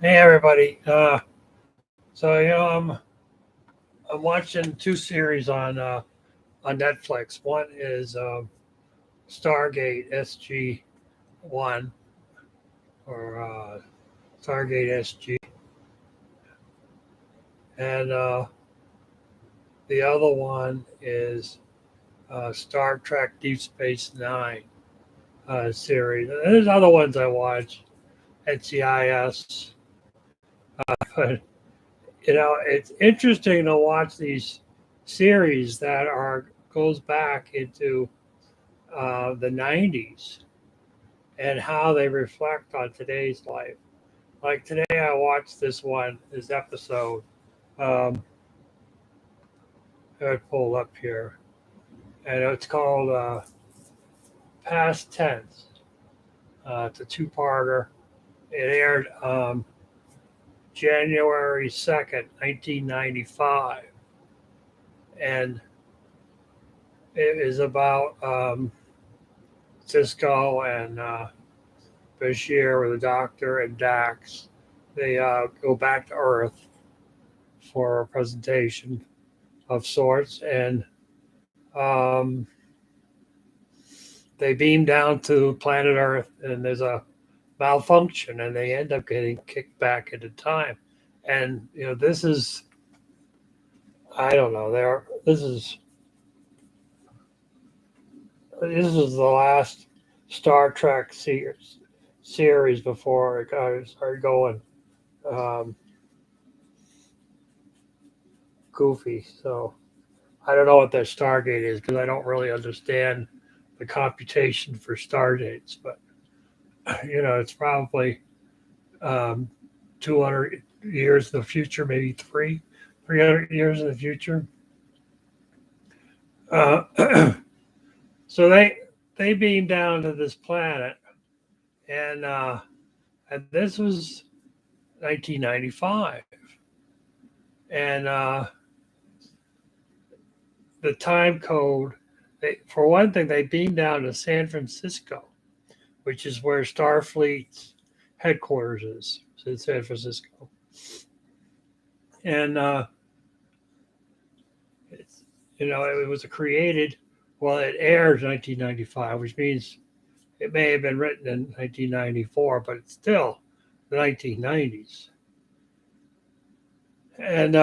Hey everybody. I'm watching two series on Netflix. One is Stargate SG-1 or Stargate SG, and the other one is Star Trek Deep Space Nine series. And there's other ones I watch at CIS, but it's interesting to watch these series that are goes back into the 90s and how they reflect on today's life. Like today, I watched this episode. Um, I pulled up here, and it's called Past Tense. It's a two-parter. It aired January 2nd, 1995, and it is about Cisco and Bashir, the doctor, and Dax. They go back to Earth for a presentation of sorts, and um, they beam down to planet Earth, and there's a malfunction, and they end up getting kicked back into time. And this is I don't know. This is the last Star Trek series before it started going um, goofy. So I don't know what that Stargate is because I don't really understand the computation for stargates, but it's probably um, 200 years in the future, maybe 300 years in the future. Uh, so they beam down to this planet, and this was 1995, and the time code. For one thing, they beam down to San Francisco, which is where Starfleet's headquarters is in San Francisco. And it was created, well, it aired in 1995, which means it may have been written in 1994, but it's still the 1990s. And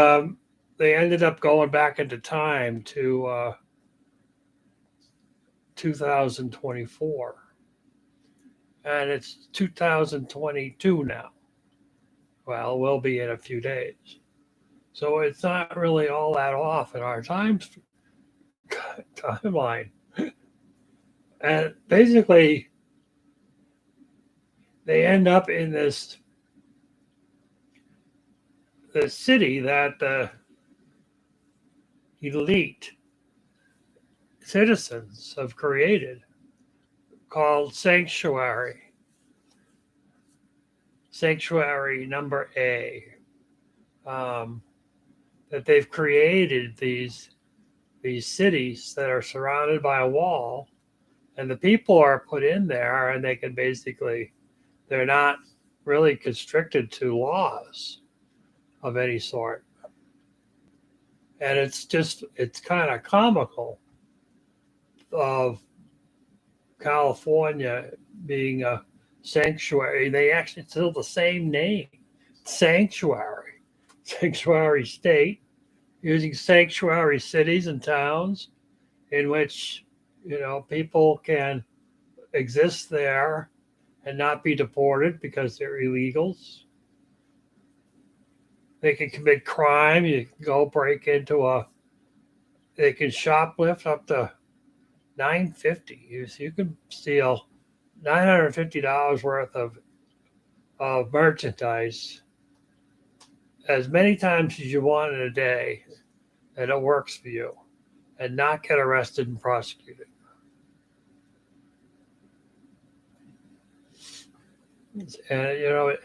they ended up going back into time to 2024. And it's 2022 now. Well, we'll be in a few days. So it's not really all that off in our timeline. And basically, they end up in this city that the elite citizens have created called Sanctuary Number A. That they've created these cities that are surrounded by a wall, and the people are put in there, and they can basically they're not really constricted to laws of any sort. And it's kind of comical of California being a sanctuary. They actually still the same name, sanctuary state, using sanctuary cities and towns in which people can exist there and not be deported because they're illegals. They can commit crime. You can go break into they can shoplift up to $950. You can steal $950 worth of merchandise as many times as you want in a day, and it works for you, and not get arrested and prosecuted. And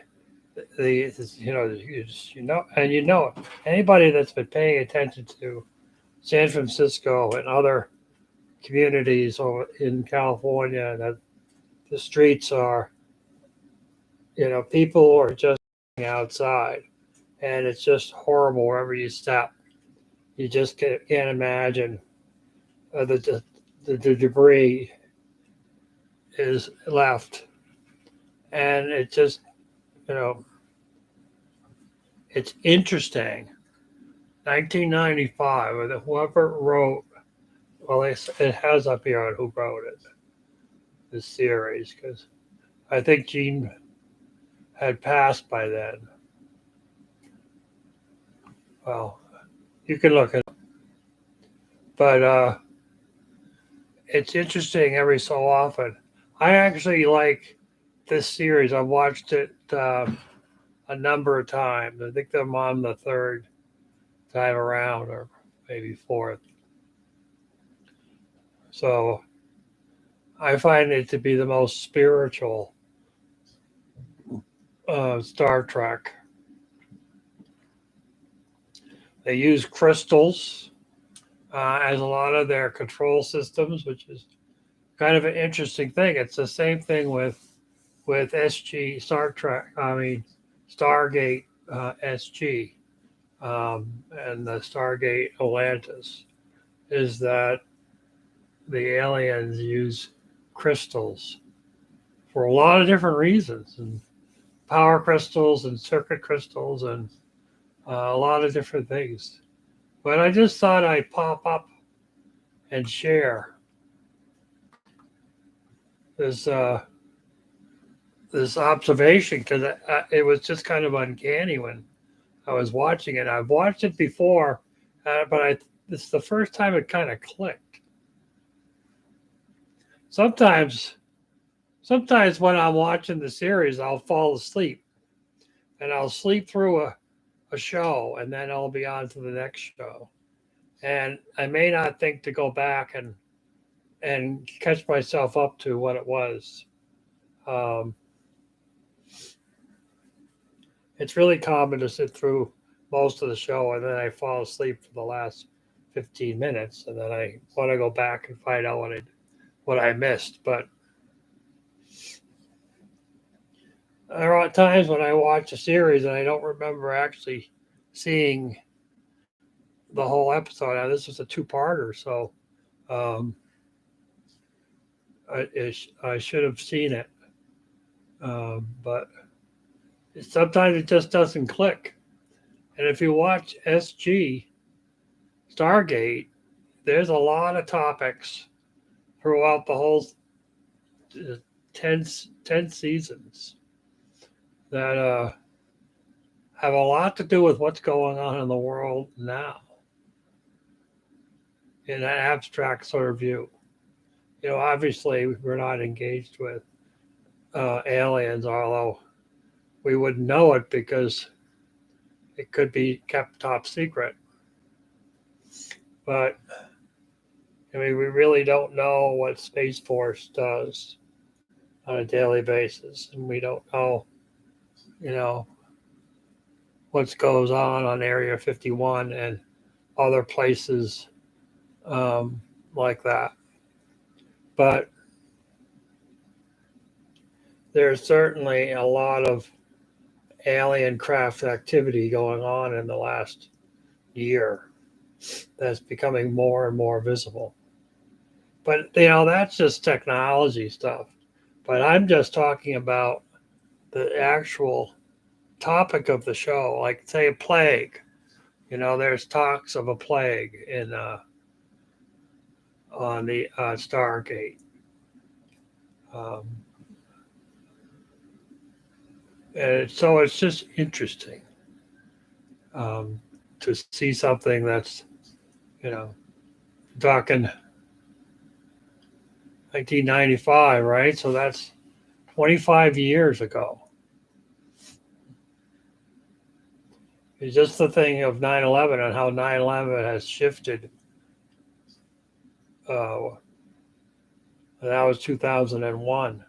anybody that's been paying attention to San Francisco and other communities in California, that the streets are, people are just outside, and it's just horrible wherever you step. You just can't imagine the debris is left, and it just you know it's interesting. 1995, or whoever wrote, well, it has up here on who wrote it, this series, because I think Gene had passed by then. Well, you can look it up. But it's interesting every so often. I actually like this series. I've watched it a number of times. I think I'm on the third time around, or maybe fourth. So I find it to be the most spiritual Star Trek. They use crystals as a lot of their control systems, which is kind of an interesting thing. It's the same thing with SG Star Trek. I mean Stargate SG and the Stargate Atlantis. Is that the aliens use crystals for a lot of different reasons, and power crystals and circuit crystals and a lot of different things. But I just thought I'd pop up and share this this observation because it was just kind of uncanny when I was watching it. I've watched it before, but this is the first time it kind of clicked. Sometimes, sometimes when I'm watching the series, I'll fall asleep and I'll sleep through a show and then I'll be on to the next show. And I may not think to go back and catch myself up to what it was. Um, it's really common to sit through most of the show and then I fall asleep for the last 15 minutes and then I want to go back and find out what I missed. But there are times when I watch a series and I don't remember actually seeing the whole episode. Now, this was a two-parter, so um, I should have seen it. But sometimes it just doesn't click. And if you watch SG Stargate, there's a lot of topics throughout the whole 10, 10 seasons that have a lot to do with what's going on in the world now in an abstract sort of view. You know, obviously, we're not engaged with aliens, although we wouldn't know it because it could be kept top secret. But I mean, we really don't know what Space Force does on a daily basis, and we don't know, you know, what goes on Area 51 and other places like that. But there's certainly a lot of alien craft activity going on in the last year that's becoming more and more visible. But, you know, that's just technology stuff. But I'm just talking about the actual topic of the show, like, say, a plague. You know, there's talks of a plague in on the Stargate. Um, and so it's just interesting to see something that's, you know, talking 1995, right? So that's 25 years ago. It's just the thing of 9/11 and how 9/11 has shifted. That was 2001.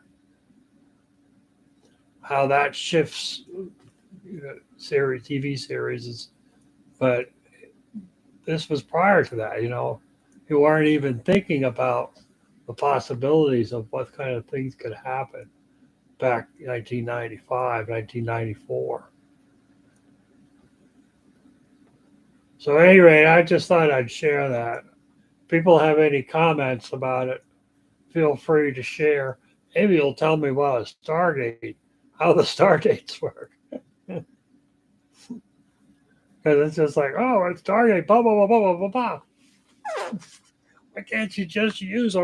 How that shifts TV series, but this was prior to that. You know, you weren't even thinking about the possibilities of what kind of things could happen back in 1995, 1994. So, at any rate, I just thought I'd share that. People have any comments about it, feel free to share. Maybe you'll tell me about a Stargate, how the Stargates work. Because it's just like, oh, it's Stargate, blah, blah, blah, blah, blah, blah, blah. Why can't you just use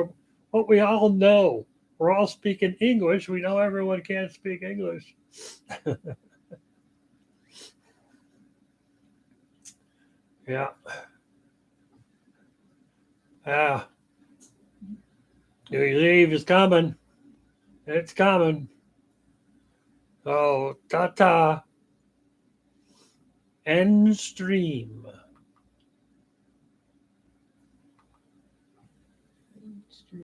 what we all know? We're all speaking English. We know everyone can't speak English. Yeah. Ah, New Year's Eve is coming. It's coming. Oh, ta ta. End stream.